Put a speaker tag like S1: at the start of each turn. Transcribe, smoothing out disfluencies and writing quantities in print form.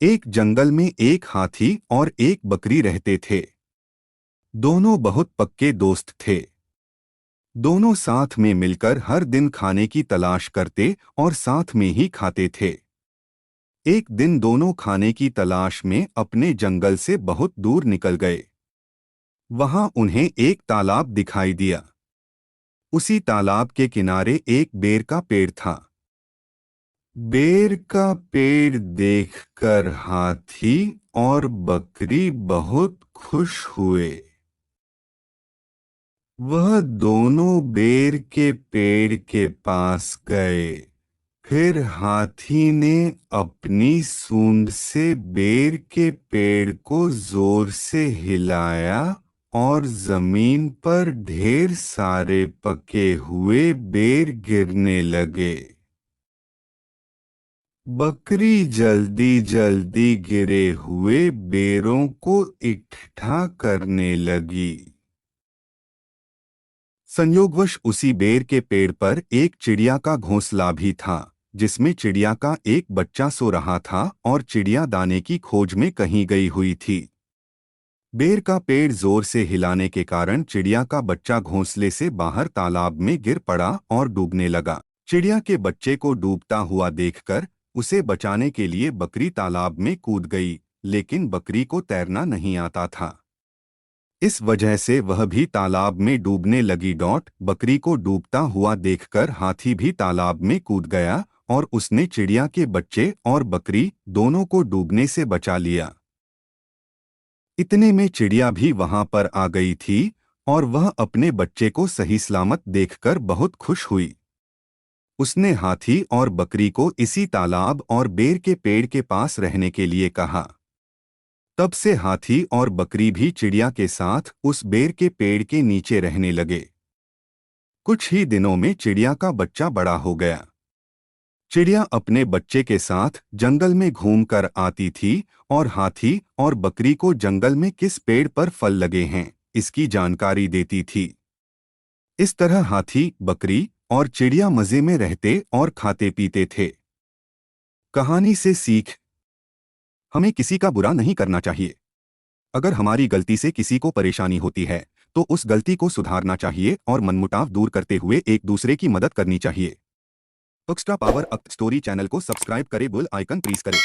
S1: एक जंगल में एक हाथी और एक बकरी रहते थे। दोनों बहुत पक्के दोस्त थे। दोनों साथ में मिलकर हर दिन खाने की तलाश करते और साथ में ही खाते थे। एक दिन दोनों खाने की तलाश में अपने जंगल से बहुत दूर निकल गए। वहां उन्हें एक तालाब दिखाई दिया। उसी तालाब के किनारे एक बेर का पेड़ था। बेर का पेड़ देखकर हाथी और बकरी बहुत खुश हुए। वह दोनों बेर के पेड़ के पास गए। फिर हाथी ने अपनी सूंड से बेर के पेड़ को जोर से हिलाया और जमीन पर ढेर सारे पके हुए बेर गिरने लगे। बकरी जल्दी जल्दी गिरे हुए बेरों को इकट्ठा करने लगी। संयोगवश उसी बेर के पेड़ पर एक चिड़िया का घोंसला भी था, जिसमें चिड़िया का एक बच्चा सो रहा था और चिड़िया दाने की खोज में कहीं गई हुई थी। बेर का पेड़ जोर से हिलाने के कारण चिड़िया का बच्चा घोंसले से बाहर तालाब में गिर पड़ा और डूबने लगा। चिड़िया के बच्चे को डूबता हुआ देखकर उसे बचाने के लिए बकरी तालाब में कूद गई, लेकिन बकरी को तैरना नहीं आता था। इस वजह से वह भी तालाब में डूबने लगी। बकरी को डूबता हुआ देखकर हाथी भी तालाब में कूद गया और उसने चिड़िया के बच्चे और बकरी दोनों को डूबने से बचा लिया। इतने में चिड़िया भी वहां पर आ गई थी और वह अपने बच्चे को सही सलामत देखकर बहुत खुश हुई। उसने हाथी और बकरी को इसी तालाब और बेर के पेड़ के पास रहने के लिए कहा। तब से हाथी और बकरी भी चिड़िया के साथ उस बेर के पेड़ के नीचे रहने लगे। कुछ ही दिनों में चिड़िया का बच्चा बड़ा हो गया। चिड़िया अपने बच्चे के साथ जंगल में घूमकर आती थी और हाथी और बकरी को जंगल में किस पेड़ पर फल लगे हैं इसकी जानकारी देती थी। इस तरह हाथी, बकरी और चिड़िया मजे में रहते और खाते पीते थे। कहानी से सीख: हमें किसी का बुरा नहीं करना चाहिए। अगर हमारी गलती से किसी को परेशानी होती है तो उस गलती को सुधारना चाहिए और मनमुटाव दूर करते हुए एक दूसरे की मदद करनी चाहिए। Extra power up story channel को सब्सक्राइब करें, बेल आइकन प्रेस करें।